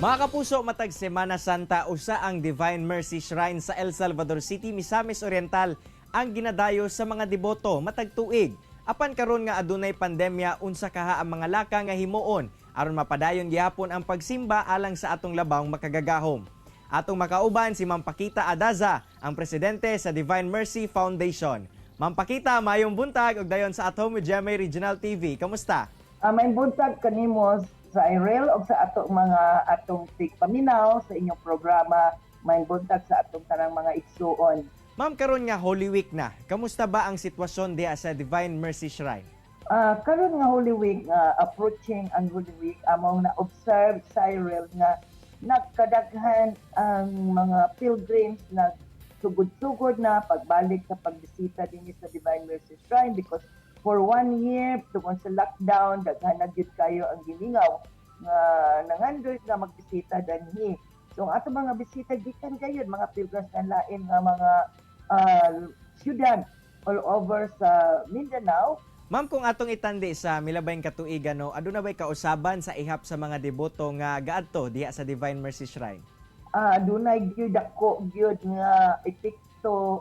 Mga kapuso, matag Semana Santa, usa ang Divine Mercy Shrine sa El Salvador City, Misamis Oriental ang ginadayo sa mga deboto matag tuig. Apan karon nga adunay pandemya, unsa kaha ang mga laka nga himuon aron mapadayon gihapon ang pagsimba alang sa atong labawng makagagahom. Atong makauban si Ma'am Paquita Adaza, ang presidente sa Divine Mercy Foundation. Ma'am Paquita, mayong buntag ug dayon sa At Home with GMA Regional TV. Kamusta? May buntag kanimo sa Irel o sa atong paminaw sa inyong programa. May buntag sa atong tanang mga igsuon. Ma'am, karon nga Holy Week na. Kamusta ba ang sitwasyon diha sa Divine Mercy Shrine? Karon nga Holy Week, approaching ang Holy Week, among na-observe sa Irel nga nagkadaghan ang mga pilgrims na sugod-sugod na pagbalik sa pagbisita din sa Divine Mercy Shrine because for 1 year, tungkol sa lockdown, daghan na gyud kayo ang gimingaw nga nangandoy nga magbisita danhi. So ang ato mga bisita gikan gayud mga pilgrims na lain nga mga syudad all over sa Mindanao. Ma'am, kung atong itandi sa milabayng katuigan, no, aduna ba'y kausaban sa ihap sa mga deboto nga gaadto diha sa Divine Mercy Shrine? Dunay gyud ako gyud nga epekto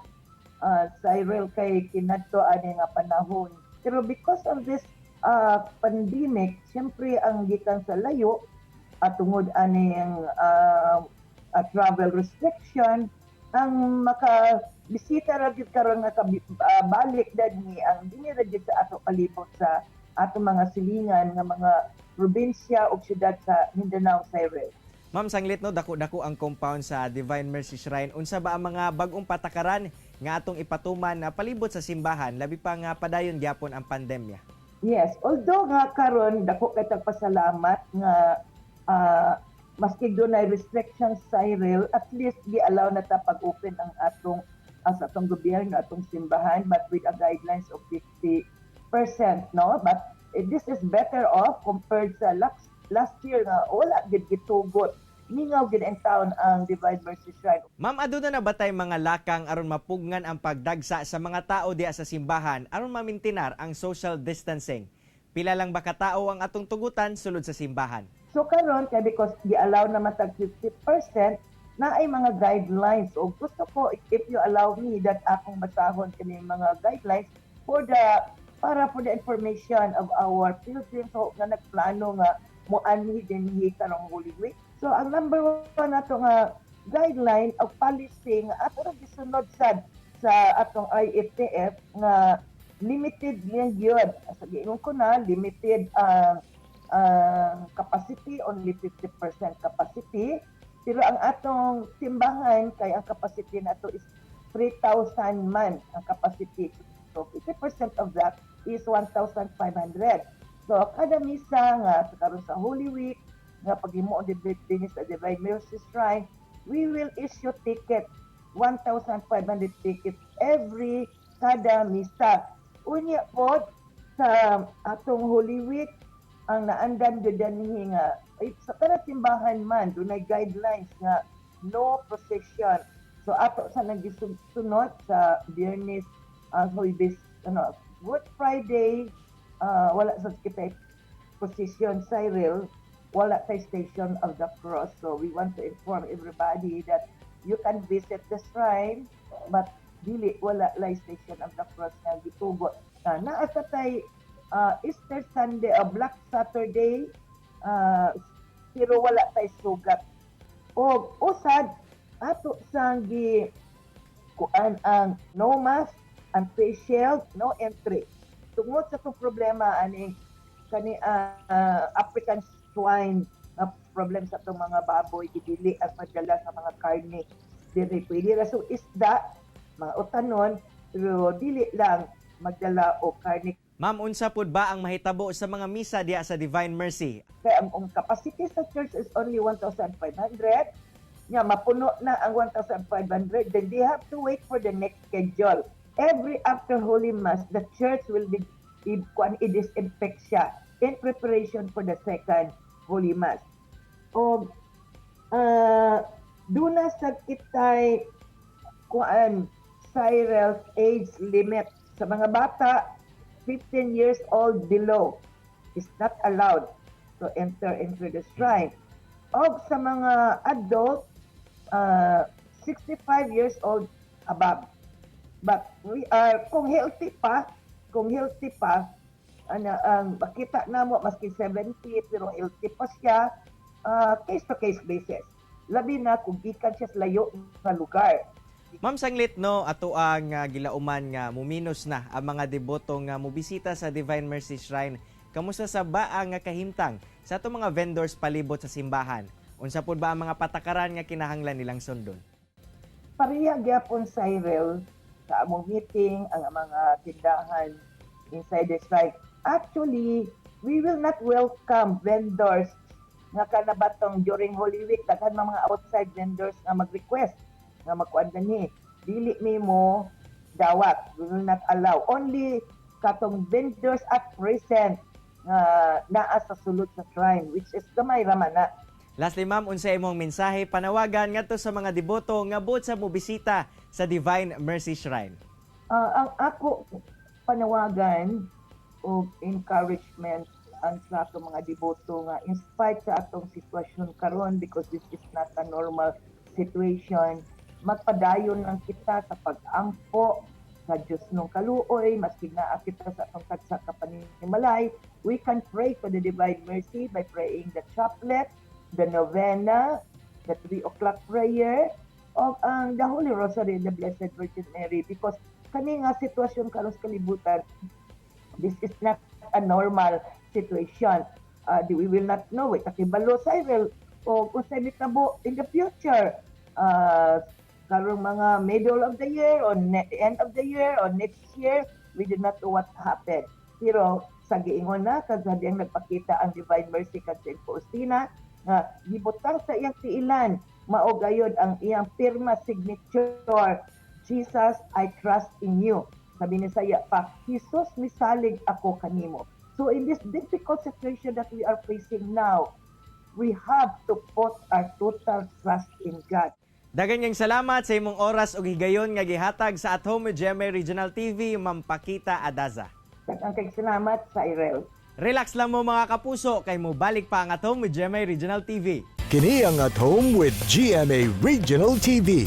sa Irel kay kinadto ani nga panahon. Pero because of this pandemic, siyempre ang gikan sa layo at tungod ani ang travel restriction, ang makabisita ra gyud karon nga balik dadni ang dinhi ra gyud sa ato palibot sa ato mga silingan nga mga probinsya o syudad sa Mindanao sa Irel. Ma'am, sanglit no, dako-dako ang compound sa Divine Mercy Shrine. Unsa ba ang mga bag-ong patakaran nga atong ipatuman na palibot sa simbahan labi pa nga padayon gyapon ang pandemya? Yes, although nga karon dako kay pasalamat nga maski dunay restrictions sa Irel, at least gi-allow na ta pag-open ang atong sa atong gobyerno, atong simbahan, but with a guidelines of 50%, no? But this is better off compared sa last year nga wala gid gitugot. Mingaw gid ang taon ang Divine Mercy Shrine. Ma'am, aduna na ba tay mga lakang aron mapugnan ang pagdagsa sa mga tao diha sa simbahan aron mamintinar ang social distancing? Pila lang ba katao ang atong tugutan sulod sa simbahan? So karon kay because gi-allow na matag 50%, na ay mga guidelines. O gusto ko, if you allow me, that akong basahon kini mga guidelines para for the information of our pilgrims na nagplano nga moanhi dinhi karong Holy Week. So ang number 1 nato nga guideline of policy nga ato ra gisunod sad sa atong IFTF nga limited lang gyud. Sa giingon ko na limited capacity, only 50% capacity. Pero ang atong simbahan kay ang capacity nato is 3,000 man ang capacity. So 50% of that is 1,500. So kada misa nga karon sa Holy Week nga paghimo din sa Divine Mercy Shrine, we will issue ticket 1,500 tickets every kada misa. Unya po sa atong Holy Week ang naandan gyud dinhi nga sa kada simbahan man dunay guidelines nga no procession. So ato sa nagisunod sa Biyernes, Huwebes, Good Friday, wala sa kita procession sa Irel, wala tay Station of the Cross. So we want to inform everybody that you can visit the shrine but dili wala lay Station of the Cross nga gitugot. Naa sa tay Easter Sunday, Black Saturday, pero wala tay sugat. O usad ato sang gi kuan ang no mask and face shield, no entry. Tungod sa itong problema ani kani African swine na problem sa itong mga baboy, gidili ang padala sa mga karne. Dili pwede ra so isda, mga utanon, pero dili lang magdala o karne. Ma'am, unsa pud ba ang mahitabo sa mga misa diha sa Divine Mercy? Kaya ang capacity sa church is only 1,500. Nga mapuno na ang 1,500, then they have to wait for the next schedule. Every after Holy Mass, the church will be i-disinfect siya in preparation for the second Holy Mass. O duna sa kitay kuan Cyril age limit sa mga bata 15 years old below is not allowed to enter into the shrine. o sa mga adult 65 years old above. But we are kung healthy pa, ang makita namo maski 70 pero healthy pa siya, case to case basis. Labi na kung gikan siya sa layo nga lugar. Ma'am Sanglit, no, ato ang gilauman nga muminos na ang mga deboto nga mobisita sa Divine Mercy Shrine. Kamusta sa ba ang kahimtang sa ato mga vendors palibot sa simbahan? Unsa pud ba ang mga patakaran nga kinahanglan nilang sundon? Pareha gyapon sa Cyril sa among meeting ang mga tindahan inside the shrine. Actually, we will not welcome vendors nga kanabatong during Holy Week. Daghan mga outside vendors nga mag-request nga magkuan ni. Dili mo dawat. We will not allow. Only katong vendors at present nga naa sa sulod sa shrine, which is gamay raman na. Lastly, ma'am, unsa imong mensahe panawagan ngadto sa mga deboto nga buot sa mobisita sa Divine Mercy Shrine? Ang ako panawagan o encouragement ang sa atong mga deboto nga in spite sa atong sitwasyon karon, because this is not a normal situation, magpadayon lang kita sa pag-ampo sa Diyos nung kaluoy, maski na kita sa atong tagsa ka paninimalay. We can pray for the Divine Mercy by praying the chaplet, the novena, the 3 o'clock prayer, of the Holy Rosary and the Blessed Virgin Mary, because kani nga sitwasyon karon sa kalibutan, this is not a normal situation. We will not know it. Kakibalo sa Cyril o kung sa mitabo in the future. Karong mga middle of the year or end of the year or next year, we do not know what happened. Pero sa giingon na, kasadiyang nagpakita ang Divine Mercy kag St. Faustina, nga gibutang sa iyang tiilan, maogayod ang iyang pirma signature, Jesus, I trust in you. Sabi ni Saya pa, Jesus, misalig ako kanimo. So in this difficult situation that we are facing now, we have to put our total trust in God. Daghang ngang salamat sa imong oras ug higayon nga gihatag sa At Home with GMA Regional TV, Ma'am Pakita Adaza. Daghang kay salamat sa Irel. Relax lang mo mga kapuso, kay mo balik pa ang At Home with GMA Regional TV. Kini ang At Home with GMA Regional TV.